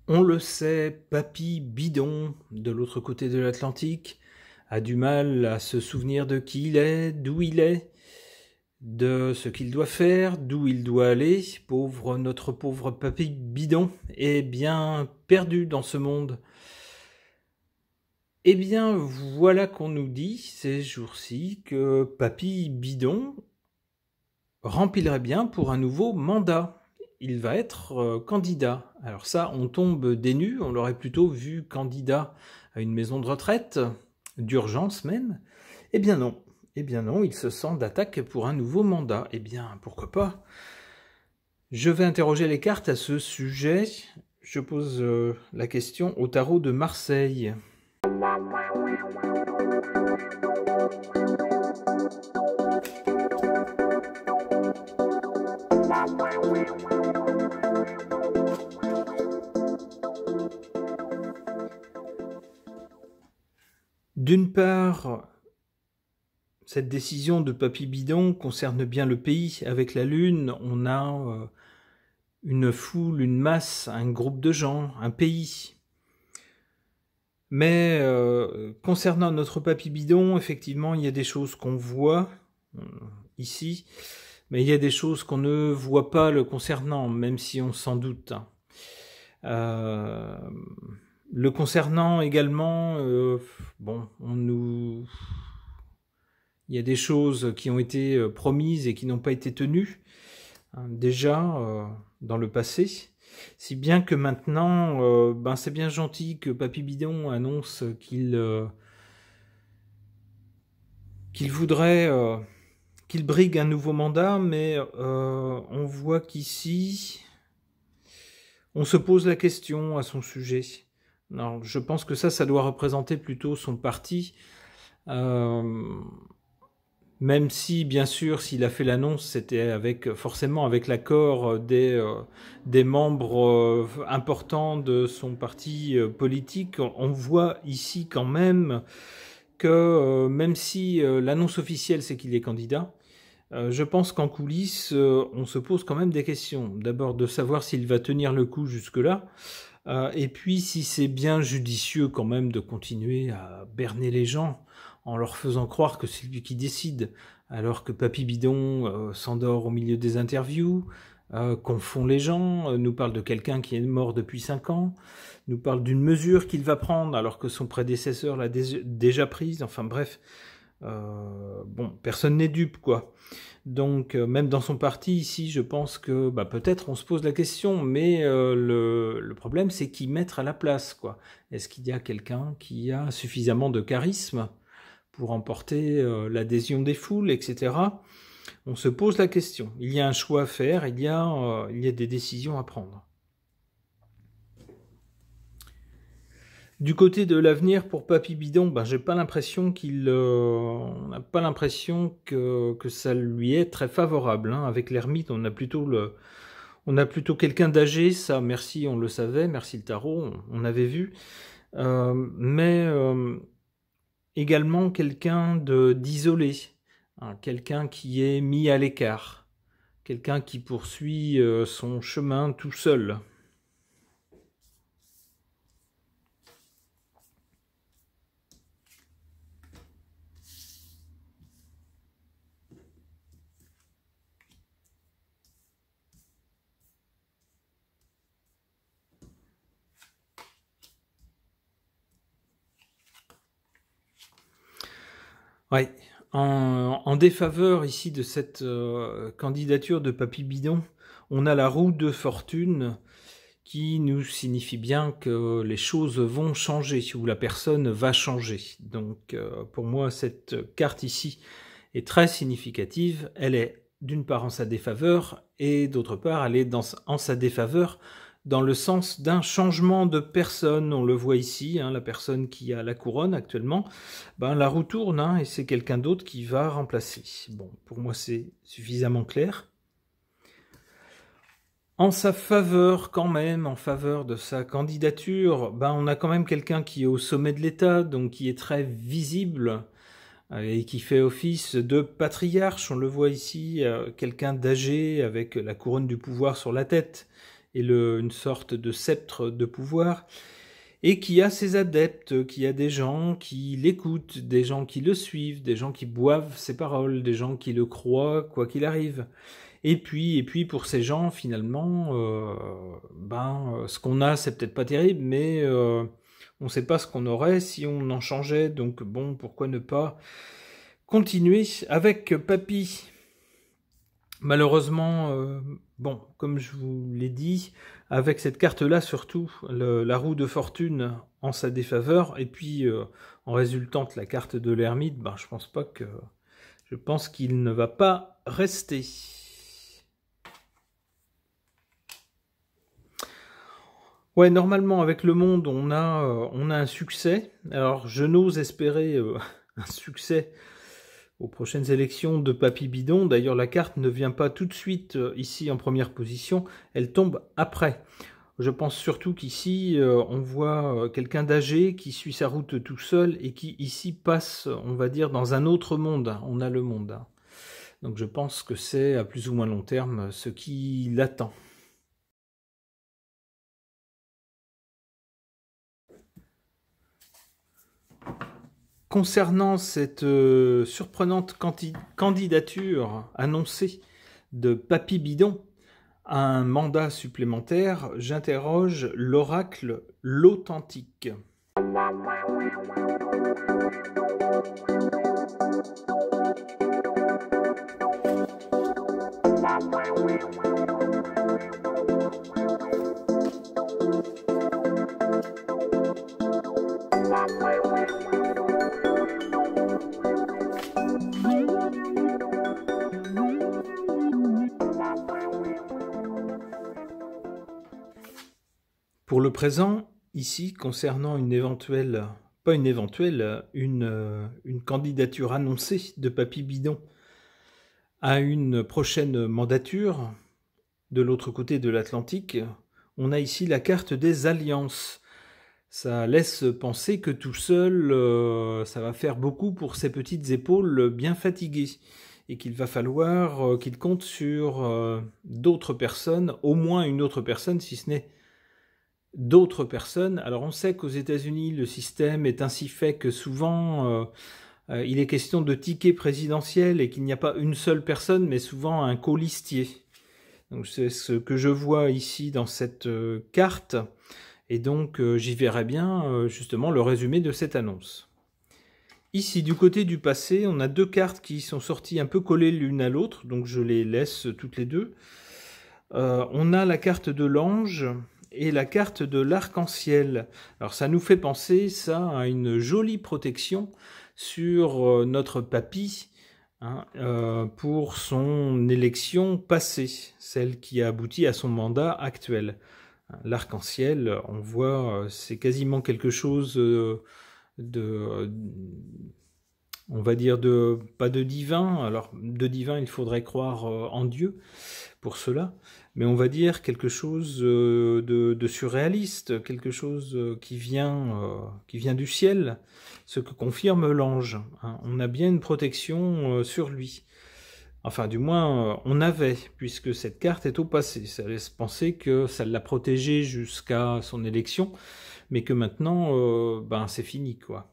On le sait, Papy Bidon, de l'autre côté de l'Atlantique, a du mal à se souvenir de qui il est, d'où il est, de ce qu'il doit faire, d'où il doit aller. Notre pauvre Papy Bidon est bien perdu dans ce monde. Eh bien, voilà qu'on nous dit ces jours-ci que Papy Bidon remplirait bien pour un nouveau mandat. Il va être candidat. Alors ça, on tombe des nues, on l'aurait plutôt vu candidat à une maison de retraite, d'urgence même. Eh bien non, il se sent d'attaque pour un nouveau mandat. Eh bien, pourquoi pas? Je vais interroger les cartes à ce sujet. Je pose la question au tarot de Marseille. D'une part, cette décision de Papy Bidon concerne bien le pays. Avec la Lune, on a une foule, une masse, un groupe de gens, un pays. Mais concernant notre Papy Bidon, effectivement, il y a des choses qu'on voit ici, mais il y a des choses qu'on ne voit pas le concernant, même si on s'en doute. Le concernant également, il y a des choses qui ont été promises et qui n'ont pas été tenues, déjà dans le passé. Si bien que maintenant, c'est bien gentil que Papy Bidon annonce qu'il voudrait qu'il brigue un nouveau mandat, mais on voit qu'ici, on se pose la question à son sujet. Alors, je pense que ça doit représenter plutôt son parti, même si, bien sûr, s'il a fait l'annonce, c'était forcément avec l'accord des membres importants de son parti politique. On voit ici quand même que même si l'annonce officielle c'est qu'il est candidat, je pense qu'en coulisses, on se pose quand même des questions. D'abord de savoir s'il va tenir le coup jusque-là, et puis si c'est bien judicieux quand même de continuer à berner les gens en leur faisant croire que c'est lui qui décide, alors que Papy Bidon s'endort au milieu des interviews, confond les gens, nous parle de quelqu'un qui est mort depuis 5 ans, nous parle d'une mesure qu'il va prendre alors que son prédécesseur l'a déjà prise, enfin bref, personne n'est dupe, quoi. Donc, même dans son parti, ici, je pense que peut-être on se pose la question, mais le problème, c'est qui mettre à la place, quoi. Est-ce qu'il y a quelqu'un qui a suffisamment de charisme pour emporter l'adhésion des foules, etc. On se pose la question. Il y a un choix à faire, il y a des décisions à prendre. Du côté de l'avenir pour Papy Bidon, j'ai pas l'impression on n'a pas l'impression que ça lui est très favorable. Avec l'ermite, on a plutôt quelqu'un d'âgé, ça, merci, on le savait, merci le tarot, on avait vu, mais également quelqu'un d'isolé, quelqu'un qui est mis à l'écart, quelqu'un qui poursuit son chemin tout seul. Ouais. En défaveur ici de cette candidature de Papy Bidon, on a la roue de fortune qui nous signifie bien que les choses vont changer, ou la personne va changer. Donc pour moi, cette carte ici est très significative. Elle est d'une part en sa défaveur, et d'autre part, elle est en sa défaveur dans le sens d'un changement de personne. On le voit ici, la personne qui a la couronne actuellement, la roue tourne, et c'est quelqu'un d'autre qui va remplacer. Bon, pour moi, c'est suffisamment clair. En sa faveur, quand même, en faveur de sa candidature, on a quand même quelqu'un qui est au sommet de l'État, donc qui est très visible, et qui fait office de patriarche. On le voit ici, quelqu'un d'âgé avec la couronne du pouvoir sur la tête, et une sorte de sceptre de pouvoir, et qui a ses adeptes, qui a des gens qui l'écoutent, des gens qui le suivent, des gens qui boivent ses paroles, des gens qui le croient quoi qu'il arrive. Et puis pour ces gens, finalement, ce qu'on a, c'est peut-être pas terrible, mais on ne sait pas ce qu'on aurait si on en changeait. Donc bon, pourquoi ne pas continuer avec Papy? Malheureusement, comme je vous l'ai dit, avec cette carte-là, surtout, la roue de fortune en sa défaveur, et puis en résultante la carte de l'ermite, je pense qu'il ne va pas rester. Ouais, normalement, avec le monde, on a un succès. Alors, je n'ose espérer un succès aux prochaines élections de Papy Bidon. D'ailleurs, la carte ne vient pas tout de suite ici en première position, elle tombe après. Je pense surtout qu'ici, on voit quelqu'un d'âgé qui suit sa route tout seul et qui ici passe, on va dire, dans un autre monde. On a le monde. Donc je pense que c'est à plus ou moins long terme ce qui l'attend. Concernant cette surprenante candidature annoncée de Papy Bidon à un mandat supplémentaire, j'interroge l'oracle L'Authentique. Pour le présent, ici, concernant une candidature annoncée de Papy Bidon à une prochaine mandature, de l'autre côté de l'Atlantique, on a ici la carte des alliances. Ça laisse penser que tout seul, ça va faire beaucoup pour ses petites épaules bien fatiguées, et qu'il va falloir qu'il compte sur d'autres personnes, au moins une autre personne, si ce n'est d'autres personnes. Alors on sait qu'aux États-Unis, le système est ainsi fait que souvent il est question de ticket présidentiel et qu'il n'y a pas une seule personne, mais souvent un colistier. Donc c'est ce que je vois ici dans cette carte, et donc j'y verrai bien justement le résumé de cette annonce. Ici, du côté du passé, on a deux cartes qui sont sorties un peu collées l'une à l'autre, donc je les laisse toutes les deux. On a la carte de l'ange et la carte de l'arc-en-ciel. Alors ça nous fait penser ça à une jolie protection sur notre papy pour son élection passée, celle qui a abouti à son mandat actuel. L'arc-en-ciel, on voit, c'est quasiment quelque chose on va dire pas de divin. Alors de divin, il faudrait croire en Dieu pour cela, mais on va dire quelque chose de surréaliste, quelque chose qui vient du ciel, ce que confirme l'ange. On a bien une protection sur lui. Enfin, du moins, on avait, puisque cette carte est au passé. Ça laisse penser que ça l'a protégé jusqu'à son élection, mais que maintenant, c'est fini, quoi.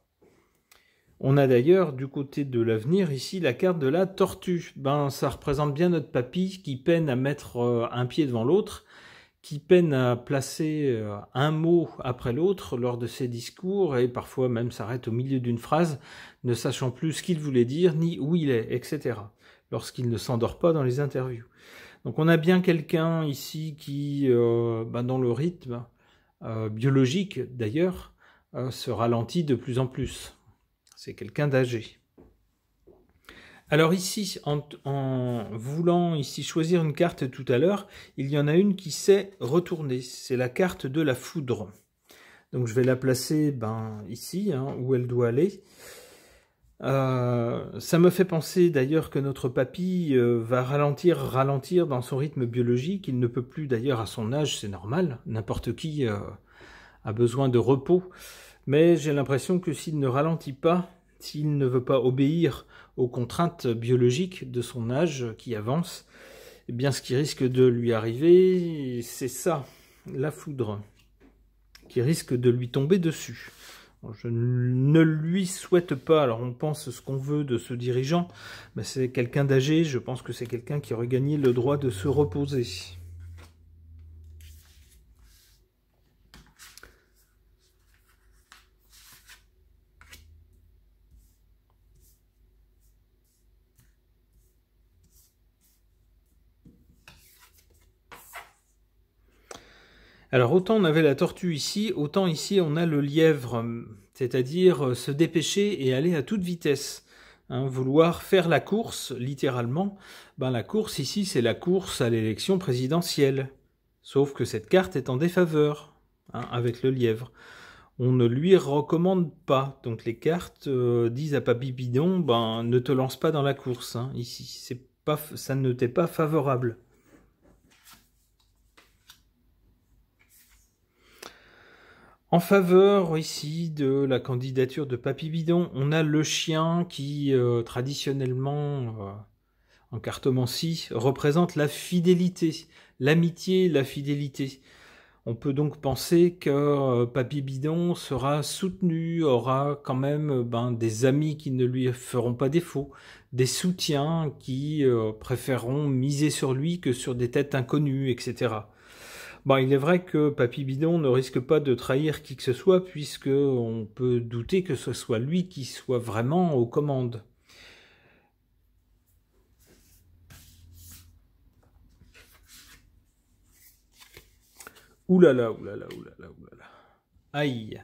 On a d'ailleurs, du côté de l'avenir, ici, la carte de la tortue. Ça représente bien notre papy qui peine à mettre un pied devant l'autre, qui peine à placer un mot après l'autre lors de ses discours, et parfois même s'arrête au milieu d'une phrase, ne sachant plus ce qu'il voulait dire, ni où il est, etc., lorsqu'il ne s'endort pas dans les interviews. Donc on a bien quelqu'un ici qui, dans le rythme biologique d'ailleurs, se ralentit de plus en plus. C'est quelqu'un d'âgé. Alors ici, en voulant ici choisir une carte tout à l'heure, il y en a une qui s'est retournée. C'est la carte de la foudre. Donc je vais la placer ici, où elle doit aller. Ça me fait penser d'ailleurs que notre papy va ralentir dans son rythme biologique. Il ne peut plus d'ailleurs à son âge, c'est normal. N'importe qui a besoin de repos. Mais j'ai l'impression que s'il ne ralentit pas, s'il ne veut pas obéir aux contraintes biologiques de son âge qui avance, eh bien ce qui risque de lui arriver, c'est ça. la foudre, qui risque de lui tomber dessus. Je ne lui souhaite pas, alors on pense ce qu'on veut de ce dirigeant, mais c'est quelqu'un d'âgé, je pense que c'est quelqu'un qui aurait gagné le droit de se reposer. Alors autant on avait la tortue ici, autant ici on a le lièvre, c'est-à-dire se dépêcher et aller à toute vitesse. Hein, vouloir faire la course, littéralement, ben la course ici c'est la course à l'élection présidentielle. Sauf que cette carte est en défaveur, hein, avec le lièvre. On ne lui recommande pas. Donc les cartes disent à Papy Bidon, ben ne te lance pas dans la course, hein, ici. Ça ne t'est pas favorable. En faveur ici de la candidature de Papy Bidon, on a le chien qui traditionnellement, en cartomancie, représente la fidélité, l'amitié, la fidélité. On peut donc penser que Papy Bidon sera soutenu, aura quand même des amis qui ne lui feront pas défaut, des soutiens qui préféreront miser sur lui que sur des têtes inconnues, etc. Bon, il est vrai que Papy Bidon ne risque pas de trahir qui que ce soit, puisque on peut douter que ce soit lui qui soit vraiment aux commandes. Oulala, oulala, oulala, oulala. Aïe.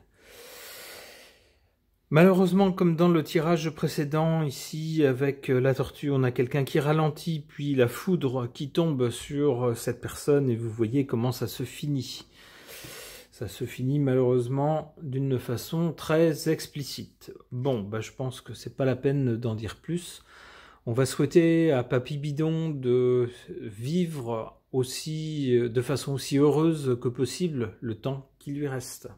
Malheureusement, comme dans le tirage précédent, ici, avec la tortue, on a quelqu'un qui ralentit, puis la foudre qui tombe sur cette personne, et vous voyez comment ça se finit. Ça se finit malheureusement d'une façon très explicite. Bon, je pense que c'est pas la peine d'en dire plus. On va souhaiter à Papy Bidon de vivre de façon aussi heureuse que possible le temps qui lui reste.